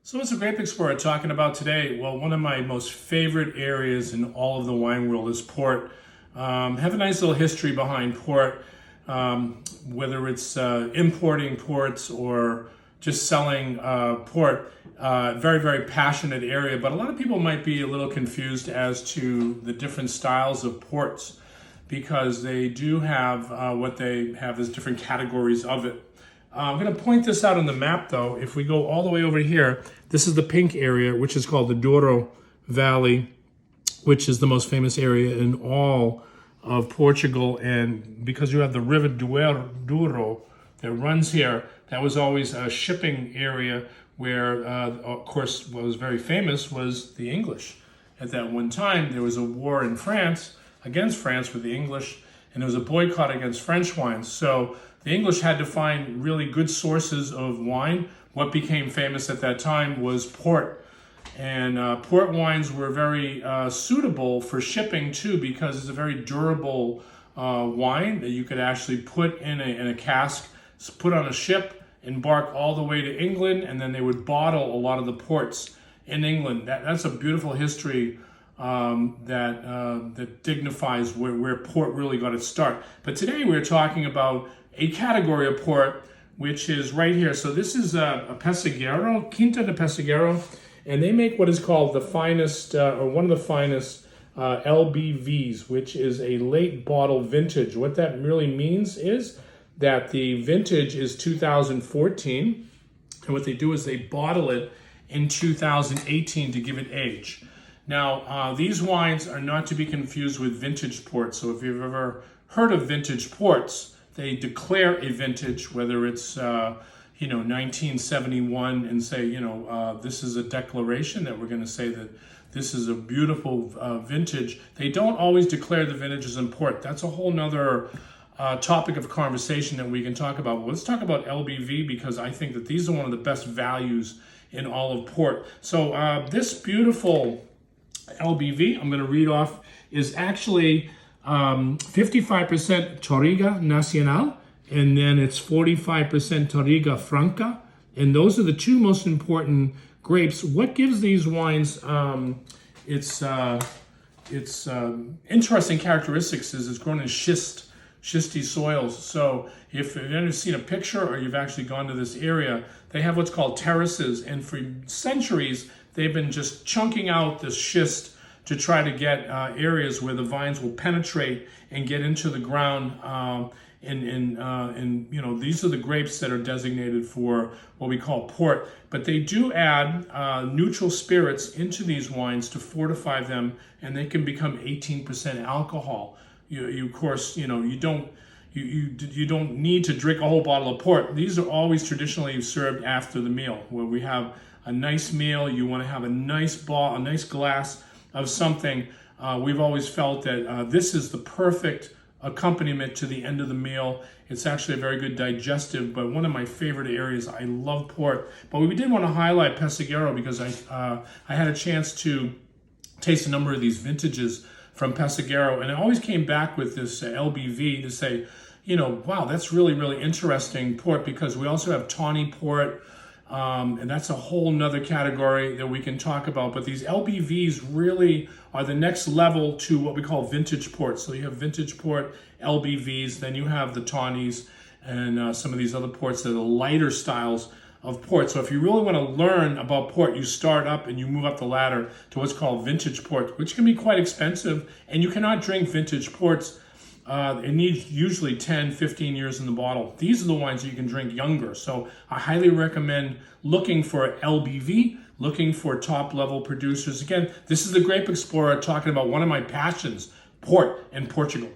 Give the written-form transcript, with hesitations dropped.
So what's a Grape Explorer talking about today? Well, one of my most favorite areas in all of the wine world is port. Have a nice little history behind port, whether it's importing ports or just selling port. Very, very passionate area, but a lot of people might be a little confused as to the different styles of ports because they do have what they have as different categories of it. I'm going to point this out on the map, though. If we go all the way over here, this is the pink area, which is called the Douro Valley, which is the most famous area in all of Portugal. And because you have the river Douro that runs here, that was always a shipping area where, of course, what was very famous was the English. At that one time, there was a war in France, against France with the English, and there was a boycott against French wines. So the English had to find really good sources of wine. What became famous at that time was port. And port wines were very suitable for shipping too, because it's a very durable wine that you could actually put in a cask, put on a ship, embark all the way to England, and then they would bottle a lot of the ports in England. That's a beautiful history that dignifies where port really got its start. But today we're talking about a category of port, which is right here. So this is a Pessegueiro, Quinta de Pessegueiro, and they make what is called the finest, or one of the finest LBVs, which is a late bottle vintage. What that really means is that the vintage is 2014, and what they do is they bottle it in 2018 to give it age. Now, these wines are not to be confused with vintage ports. So if you've ever heard of vintage ports, they declare a vintage, whether it's 1971, and say, this is a declaration that we're going to say that this is a beautiful vintage. They don't always declare the vintages in port. That's a whole nother topic of conversation that we can talk about. Well, let's talk about LBV, because I think that these are one of the best values in all of port. So this beautiful LBV, I'm going to read off, is actually 55% Touriga Nacional, and then it's 45% Touriga Franca, and those are the two most important grapes. What gives these wines its interesting characteristics is it's grown in schisty soils. So if you've ever seen a picture or you've actually gone to this area, they have what's called terraces, and for centuries they've been just chunking out this schist to try to get areas where the vines will penetrate and get into the ground. And these are the grapes that are designated for what we call port. But they do add neutral spirits into these wines to fortify them, and they can become 18% alcohol. You don't need to drink a whole bottle of port. These are always traditionally served after the meal, where we have a nice meal. You want to have a nice glass of something. We've always felt that this is the perfect accompaniment to the end of the meal. It's actually a very good digestive, but one of my favorite areas. I love port, but we did want to highlight Pessegueiro because I had a chance to taste a number of these vintages from Pessegueiro, and I always came back with this LBV to say, wow, that's really, really interesting port, because we also have tawny port, and that's a whole nother category that we can talk about. But these LBVs really are the next level to what we call vintage port. So you have vintage port, LBVs, then you have the tawnies, and some of these other ports that are the lighter styles of port. So if you really want to learn about port, you start up and you move up the ladder to what's called vintage port, which can be quite expensive, and you cannot drink vintage ports. It needs usually 10, 15 years in the bottle. These are the wines that you can drink younger. So I highly recommend looking for LBV, looking for top level producers. Again, this is the Grape Explorer talking about one of my passions, port in Portugal.